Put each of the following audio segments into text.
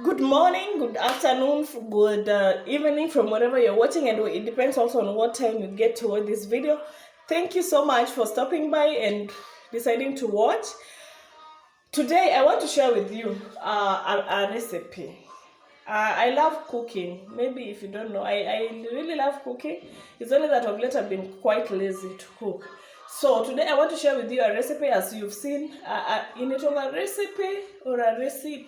Good morning, good afternoon, good evening from wherever you're watching, and it depends also on what time you get to watch this video. Thank you so much for stopping by and deciding to watch. Today, I want to share with you a recipe. I love cooking. Maybe if you don't know, I really love cooking. It's only that of late I've been quite lazy to cook. So today I want to share with you a recipe, as you've seen, in it of a recipe or a recipe.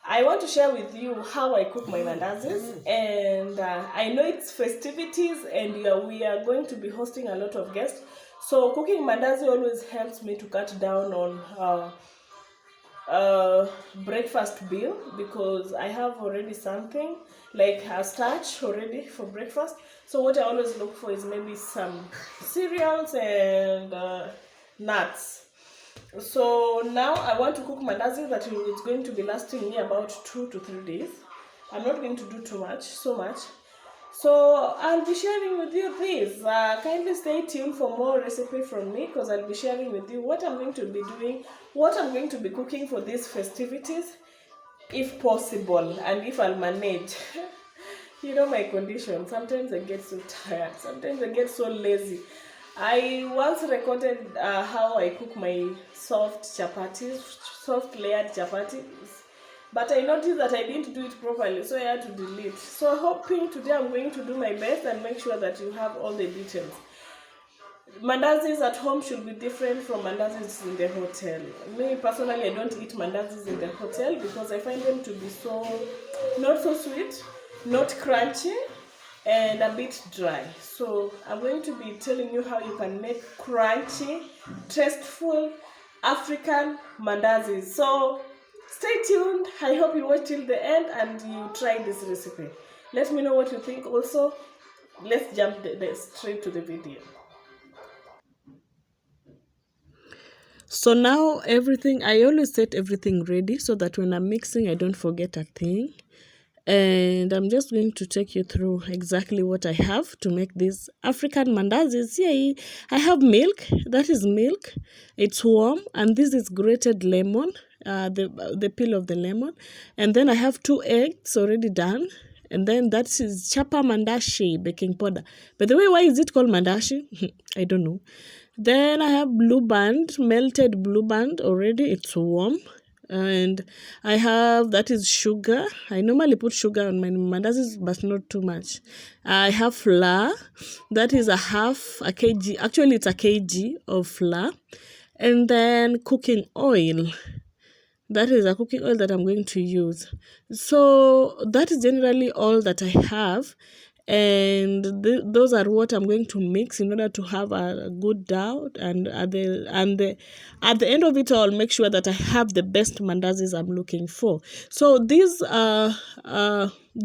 I want to share with you how I cook my mandazis, and I know it's festivities, and we are going to be hosting a lot of guests. So cooking mandazi always helps me to cut down on breakfast bill, because I have already something like a starch already for breakfast. So what I always look for is maybe some cereals and nuts. So now I want to cook mandazi that is going to be lasting me about 2 to 3 days. I'm not going to do so much. So I'll be sharing with you this. Kindly stay tuned for more recipe from me, because I'll be sharing with you what I'm going to be doing, what I'm going to be cooking for these festivities, if possible, and if I'll manage. You know my condition. Sometimes I get so tired. Sometimes I get so lazy. I once recorded how I cook my soft chapatis, soft layered chapatis, but I noticed that I didn't do it properly, so I had to delete. So hoping today I'm going to do my best and make sure that you have all the details. Mandazis at home should be different from mandazis in the hotel. Me personally, I don't eat mandazis in the hotel because I find them to be not so sweet, not crunchy, and a bit dry. So I'm going to be telling you how you can make crunchy, tasteful African mandazis. So stay tuned. I hope you watch till the end and you try this recipe. Let me know what you think also. Let's jump straight to the video. So now everything, I always set everything ready so that when I'm mixing, I don't forget a thing. And I'm just going to take you through exactly what I have to make these African mandazis. Yeah, I have milk. That is milk. It's warm. And this is grated lemon, the peel of the lemon. And then I have 2 eggs already done. And then that is chapa mandashi baking powder. By the way, why is it called mandashi? I don't know. Then I have blue band, melted blue band already. It's warm. And I have, that is sugar. I normally put sugar on my mandazis, but not too much. I have flour. That is a kg. Actually, it's a kg of flour. And then cooking oil. That is a cooking oil that I'm going to use. So that is generally all that I have. And those are what I'm going to mix in order to have a good dough. And at the end of it all, make sure that I have the best mandazis I'm looking for. So this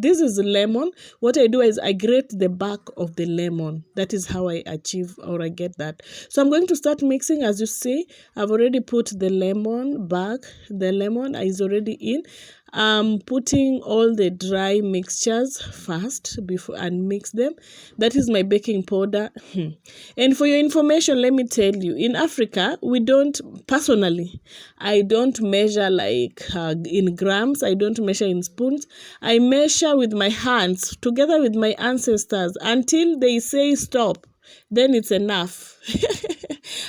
is lemon. What I do is I grate the back of the lemon. That is how I achieve or I get that. So I'm going to start mixing. As you see, I've already put the lemon back. The lemon is already in. I'm putting all the dry mixtures first before and mix them. That is my baking powder. And for your information, let me tell you, in Africa, we don't, personally, I don't measure like in grams. I don't measure in spoons. I measure with my hands together with my ancestors until they say stop. Then it's enough.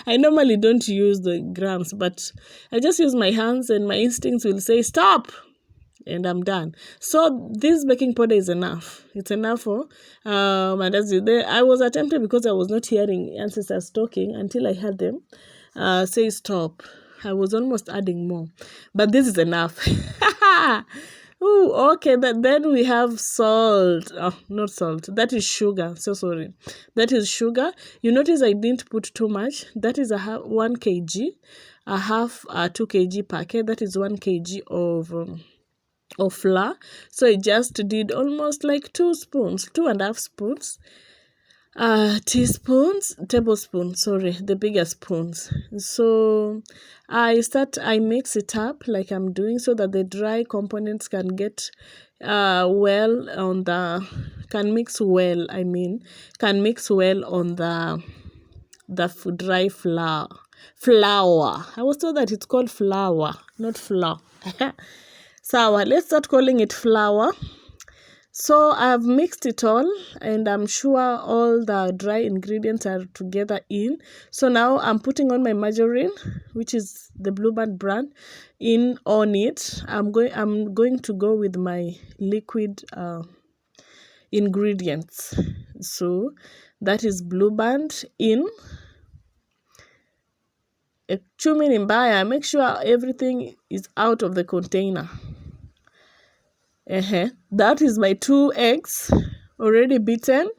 I normally don't use the grams, but I just use my hands and my instincts will say stop. And I'm done. So this baking powder is enough. It's enough for mandazi. I was attempted because I was not hearing ancestors talking until I heard them say stop. I was almost adding more, but this is enough. Ooh, okay. Then we have salt. Oh, not salt. That is sugar. So sorry. That is sugar. You notice I didn't put too much. That is 1 kg, a half 2 kg packet. That is 1 kg of flour. So I just did almost like 2 spoons, 2.5 spoons, tablespoons, sorry, the bigger spoons. So I mix it up like I'm doing so that the dry components can get well on the, can mix well on the dry flour. I was told that it's called flour, not flour. Sawa, let's start calling it flour. So I've mixed it all, and I'm sure all the dry ingredients are together in. So now I'm putting on my margarine, which is the Blueband brand, in on it. I'm going to go with my liquid ingredients. So that is Blueband in. Chumi ni mbaya, make sure everything is out of the container. That is my 2 eggs already beaten.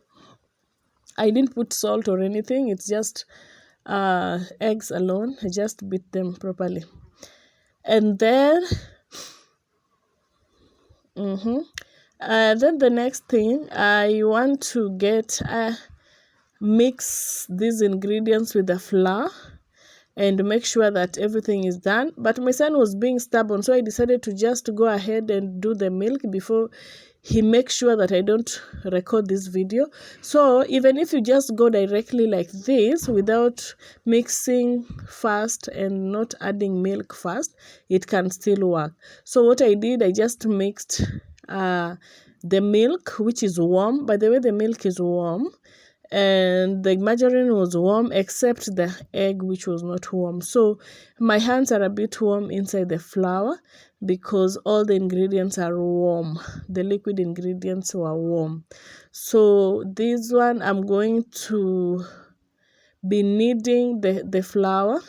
I didn't put salt or anything. It's just eggs alone. I just beat them properly. And then then the next thing, I want to mix these ingredients with the flour and make sure that everything is done. But my son was being stubborn, so I decided to just go ahead and do the milk before he makes sure that I don't record this video. So even if you just go directly like this without mixing fast and not adding milk fast, it can still work. So what I did, I just mixed the milk, which is warm. By the way, the milk is warm, and the margarine was warm except the egg, which was not warm. So my hands are a bit warm inside the flour because all the ingredients are warm. The liquid ingredients were warm. So this one, I'm going to be kneading the flour,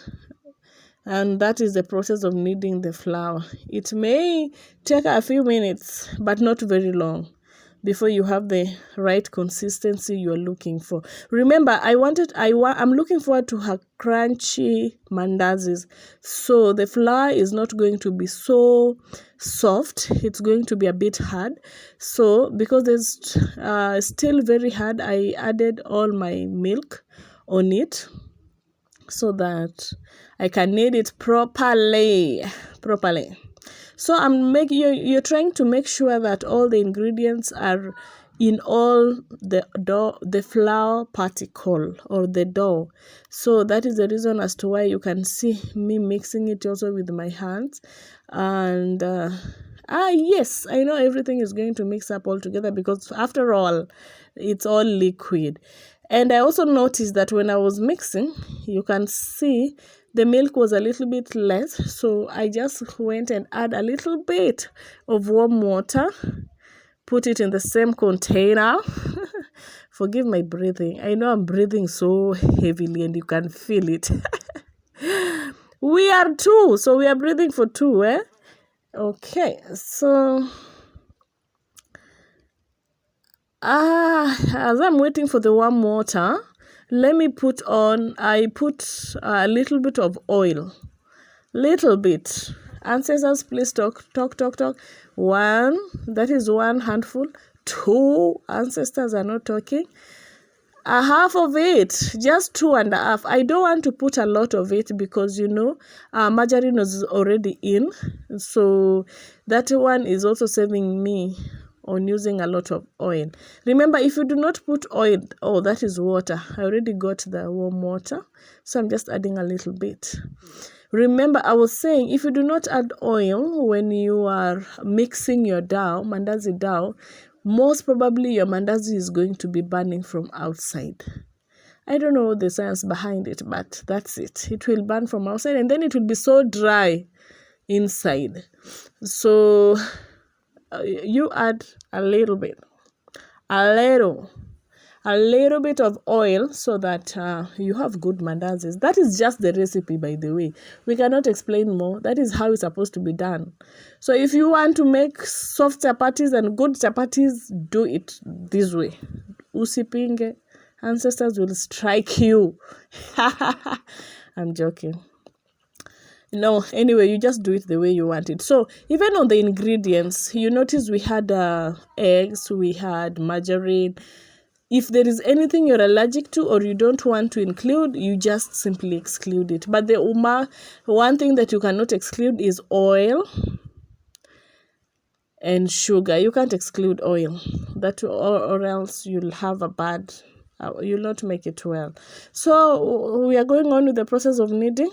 and that is the process of kneading the flour. It may take a few minutes, but not very long, before you have the right consistency you're looking for. Remember, I'm looking forward to her crunchy mandazis. So the flour is not going to be so soft. It's going to be a bit hard. So because it's still very hard, I added all my milk on it so that I can knead it properly. So you're trying to make sure that all the ingredients are in all the flour particle or the dough. So that is the reason as to why you can see me mixing it also with my hands. And yes, I know everything is going to mix up all together because after all, it's all liquid. And I also noticed that when I was mixing, you can see the milk was a little bit less. So I just went and add a little bit of warm water, put it in the same container. Forgive my breathing. I know I'm breathing so heavily and you can feel it. We are 2, so we are breathing for 2, Okay, so as I'm waiting for the warm water, let me I put a little bit of oil. Little bit. Ancestors, please talk. 1, that is 1 handful. 2, ancestors are not talking. A half of it, just 2.5. I don't want to put a lot of it because margarine is already in. So that one is also saving me on using a lot of oil. Remember, if you do not put oil, that is water. I already got the warm water, so I'm just adding a little bit. Remember, I was saying if you do not add oil when you are mixing your dough, mandazi dough, most probably your mandazi is going to be burning from outside. I don't know the science behind it, but that's it. It will burn from outside and then it will be so dry inside. So you add a little bit of oil so that you have good mandazis. That is just the recipe, by the way. We cannot explain more. That is how it's supposed to be done. So if you want to make soft chapatis and good chapatis, do it this way. Usipinge. Ancestors will strike you. I'm joking. No, anyway, you just do it the way you want it. So even on the ingredients, you notice we had eggs, we had margarine. If there is anything you're allergic to or you don't want to include, you just simply exclude it. But the one thing that you cannot exclude is oil and sugar. You can't exclude oil, that or else you'll have a bad, you'll not make it well. So we are going on with the process of kneading.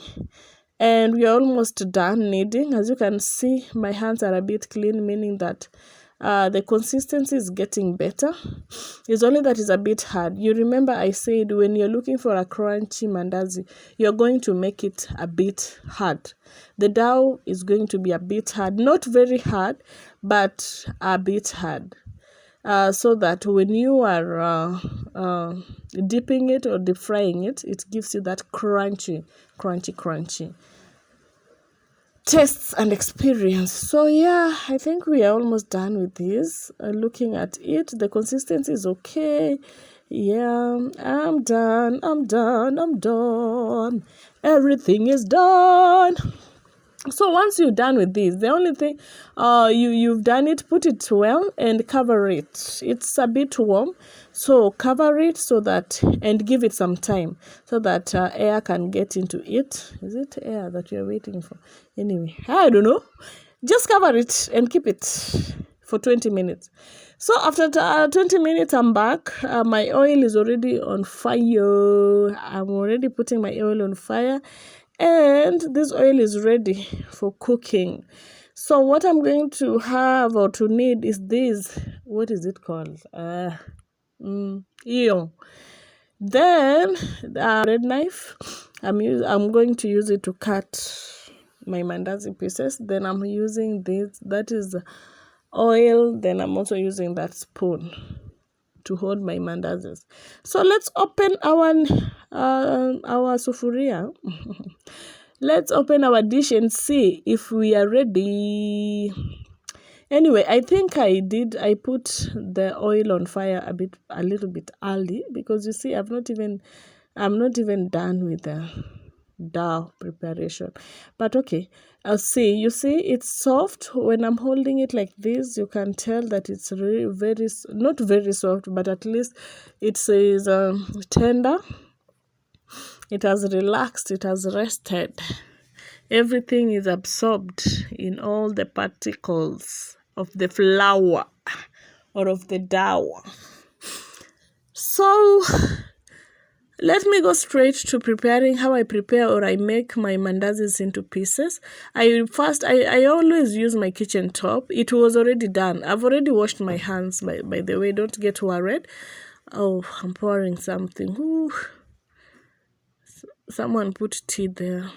And we are almost done kneading. As you can see, my hands are a bit clean, meaning that the consistency is getting better. It's only that it's a bit hard. You remember I said when you're looking for a crunchy mandazi, you're going to make it a bit hard. The dough is going to be a bit hard, not very hard, but a bit hard. So that when you are dipping it or deep frying it, it gives you that crunchy tastes and experience. So yeah, I think we are almost done with this. Looking at it, the consistency is okay. Yeah, I'm done. Everything is done. So once you're done with this, the only thing you've done it, put it well and cover it. It's a bit warm, so cover it so that, and give it some time so that air can get into it. Is it air that you're waiting for? Anyway, I don't know. Just cover it and keep it for 20 minutes. So after 20 minutes, I'm back. My oil is already on fire. I'm already putting my oil on fire, and this oil is ready for cooking. So what I'm going to have or to need is this. What is it called? Eel. Then red knife. I'm going to use it to cut my mandazi pieces. Then I'm using this. That is oil. Then I'm also using that spoon to hold my mandazis. So let's open our sufuria. Let's open our dish and see if we are ready. Anyway, I think I put the oil on fire a little bit early, because you see I'm not even done with the dough preparation. But okay, I'll see. You see, it's soft. When I'm holding it like this, you can tell that it's really not very soft, but at least it says tender. It has relaxed, it has rested. Everything is absorbed in all the particles of the flour or of the dough. So let me go straight to preparing how I prepare or I make my mandazis into pieces. I always use my kitchen top. It was already done. I've already washed my hands, by the way. Don't get worried. Oh, I'm pouring something. Ooh. Someone put tea there.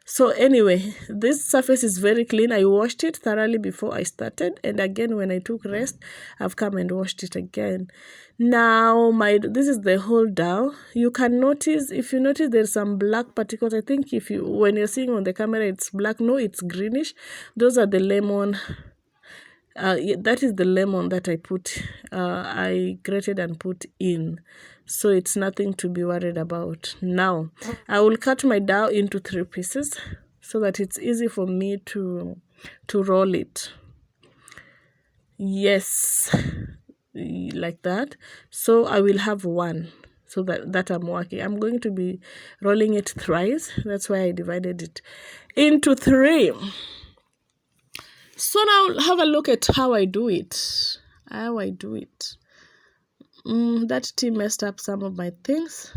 So anyway, this surface is very clean. I washed it thoroughly before I started, and again when I took rest, I've come and washed it again. Now this is the whole dough. You can notice, if you notice, there's some black particles. I think when you're seeing on the camera it's black. No, it's greenish. Those are the lemon. That is the lemon that I grated and put in. So it's nothing to be worried about. Now, I will cut my dough into 3 pieces so that it's easy for me to roll it. Yes, like that. So I will have 1. So that I'm working. I'm going to be rolling it thrice. That's why I divided it into 3. So now have a look at how I do it. That tea messed up some of my things.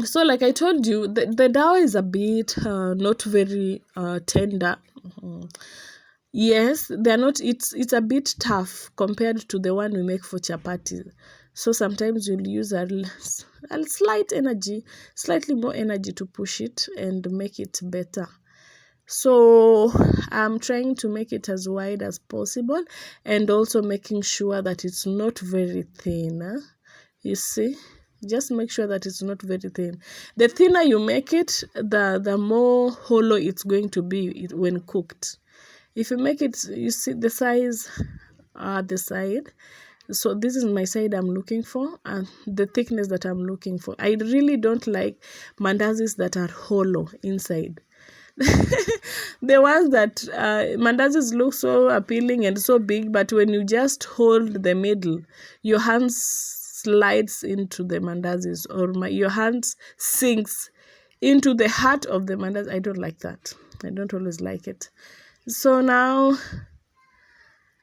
So like I told you, the dough is a bit not very tender. Yes, they're not. It's a bit tough compared to the one we make for chapati. So sometimes you'll use a slightly more energy to push it and make it better. So I'm trying to make it as wide as possible, and also making sure that it's not very thin. You see, just make sure that it's not very thin. The thinner you make it, the more hollow it's going to be when cooked. If you make it, you see the size at the side. So this is my side I'm looking for, and the thickness that I'm looking for. I really don't like mandazis that are hollow inside. The ones that mandazis look so appealing and so big, but when you just hold the middle, your hands slides into the mandazis, or your hands sinks into the heart of the mandazi. I don't like that. I don't always like it. So now,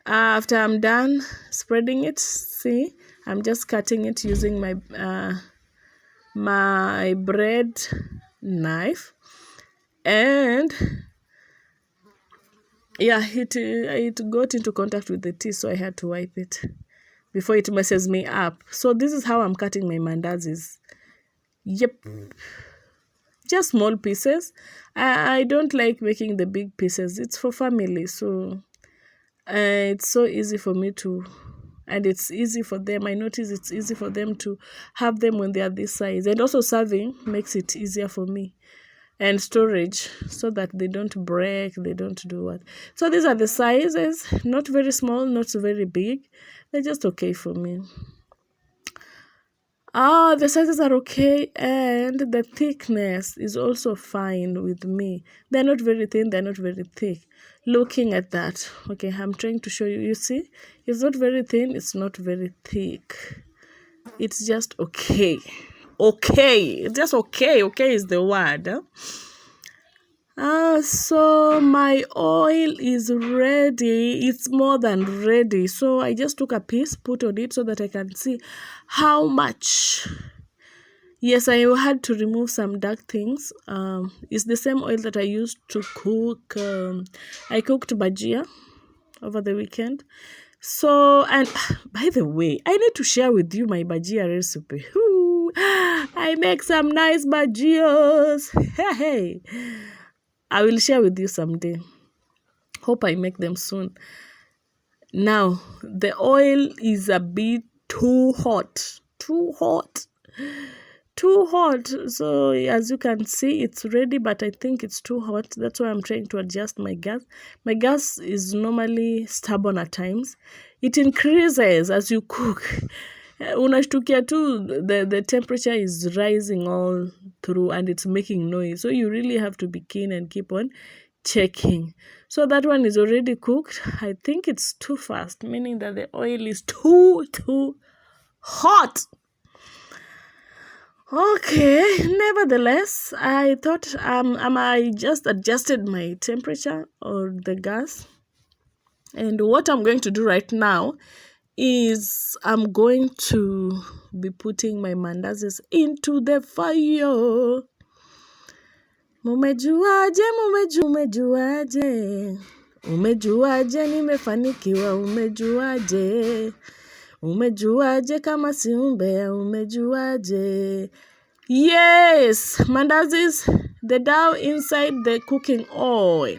after I'm done spreading it, see, I'm just cutting it using my my bread knife, and yeah, it got into contact with the tea, so I had to wipe it before it messes me up. So this is how I'm cutting my mandazis. Yep, just small pieces. I don't like making the big pieces. It's for family, so it's so easy for me to, and it's easy for them. I notice it's easy for them to have them when they are this size, and also serving makes it easier for me, and storage, so that they don't break, they don't do what. So these are the sizes, not very small, not very big. They're just okay for me. The sizes are okay, and the thickness is also fine with me. They're not very thin, they're not very thick. Looking at that, okay, I'm trying to show you. You see, it's not very thin, it's not very thick. It's just okay. Okay, just okay. Okay is the word. So my oil is ready. It's more than ready. So I just took a piece, put on it so that I can see how much. Yes, I had to remove some dark things. It's the same oil that I used to cook. I cooked bajia over the weekend. So, and by the way, I need to share with you my bajia recipe. Ooh, I make some nice bajios. Hey. I will share with you someday. Hope I make them soon. Now, the oil is a bit too hot. Too hot. Too hot. So, as you can see, it's ready, but I think it's too hot. That's why I'm trying to adjust my gas. My gas is normally stubborn at times. It increases as you cook. Unashtukia tu, the temperature is rising all through and it's making noise. So you really have to be keen and keep on checking. So that one is already cooked. I think it's too fast, meaning that the oil is too hot. Okay, nevertheless, I thought I just adjusted my temperature or the gas. And what I'm going to do right now is I'm going to be putting my mandazis into the fire. Umejuaje, umejuaje, umejuaje nimefanikiwa, umejuaje, umejuaje kama si umbea, umejuaje. Yes, mandazis, the dough inside the cooking oil.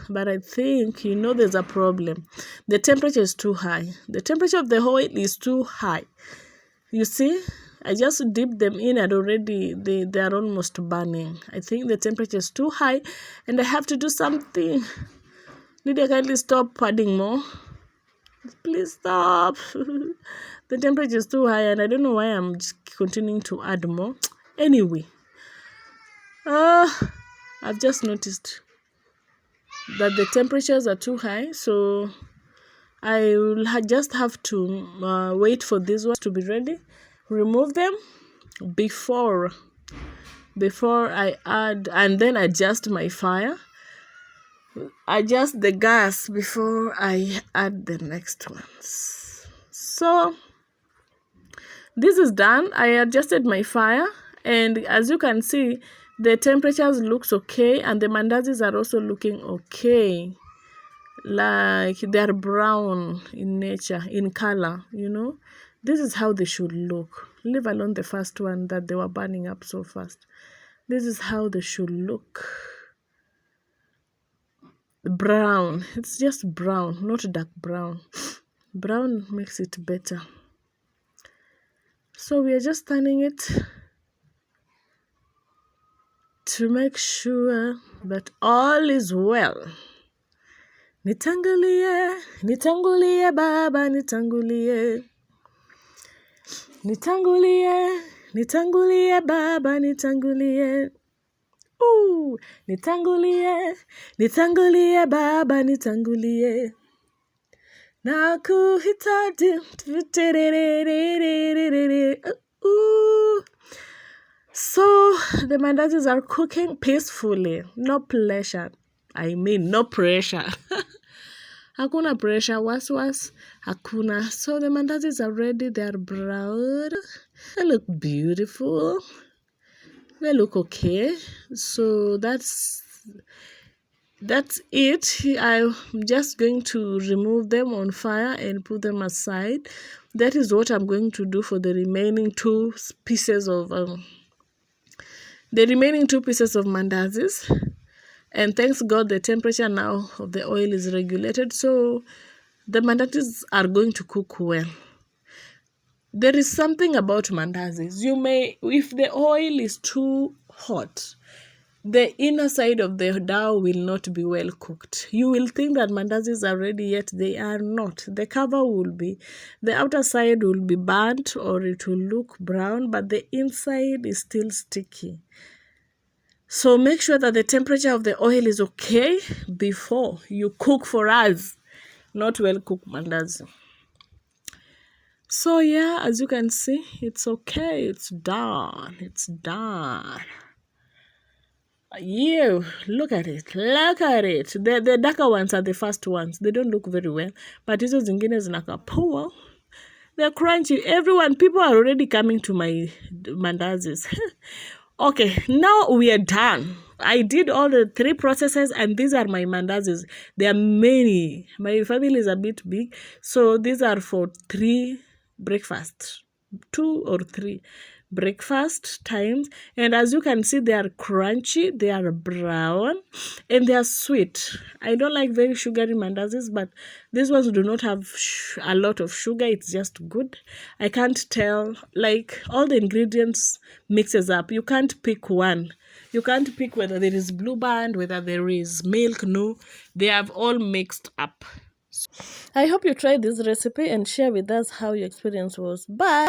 But I think, there's a problem. The temperature is too high. The temperature of the oil is too high. You see, I just dipped them in and already they are almost burning. I think the temperature is too high and I have to do something. Lydia, kindly stop adding more. Please stop. The temperature is too high and I don't know why I'm just continuing to add more. Anyway, I've just noticed that the temperatures are too high, so I will just have to wait for these ones to be ready, remove them before I add, and then adjust my fire, adjust the gas before I add the next ones. So this is done. I adjusted my fire, and as you can see, the temperatures looks okay and the mandazis are also looking okay. Like they're brown in nature, in color, This is how they should look. Leave alone the first one that they were burning up so fast. This is how they should look. Brown. It's just brown, not dark brown. Brown makes it better. So we are just turning it to make sure that all is well. Nitangulie, nitangulie baba, nitangulie. Nitangulie, nitangulie baba, nitangulie. Ooh, nitangulie, nitangulie baba, nitangulie. Nakuhitaji. Ooh. So the mandazis are cooking peacefully, no pleasure. I mean, no pressure. Hakuna pressure, was hakuna. So the mandazis are ready. They are brown. They look beautiful. They look okay. So that's it. I'm just going to remove them on fire and put them aside. That is what I'm going to do for the remaining two pieces of mandazis. And thanks God the temperature now of the oil is regulated, so the mandazis are going to cook well. There is something about mandazis. If the oil is too hot, the inner side of the dough will not be well cooked. You will think that mandazis are ready, yet they are not. The outer side will be burnt or it will look brown, but the inside is still sticky. So make sure that the temperature of the oil is okay before you cook for us, not well cooked mandazi. So yeah, as you can see, it's okay. It's done. It's done. You look at it. Look at it. The darker ones are the first ones. They don't look very well, but hizo zingine zinaka power. They're crunchy. People are already coming to my mandazis. Okay, now we are done. I did all the 3 processes and these are my mandazis. There are many. My family is a bit big, so these are for 3 breakfasts, 2 or 3 breakfast times. And as you can see, they are crunchy, they are brown, and they are sweet. I don't like very sugary mandazis, but these ones do not have a lot of sugar. It's just good. I can't tell, like all the ingredients mixes up. You can't pick one. You can't pick whether there is blue band, whether there is milk. No, they have all mixed up. I hope you try this recipe and share with us how your experience was. Bye.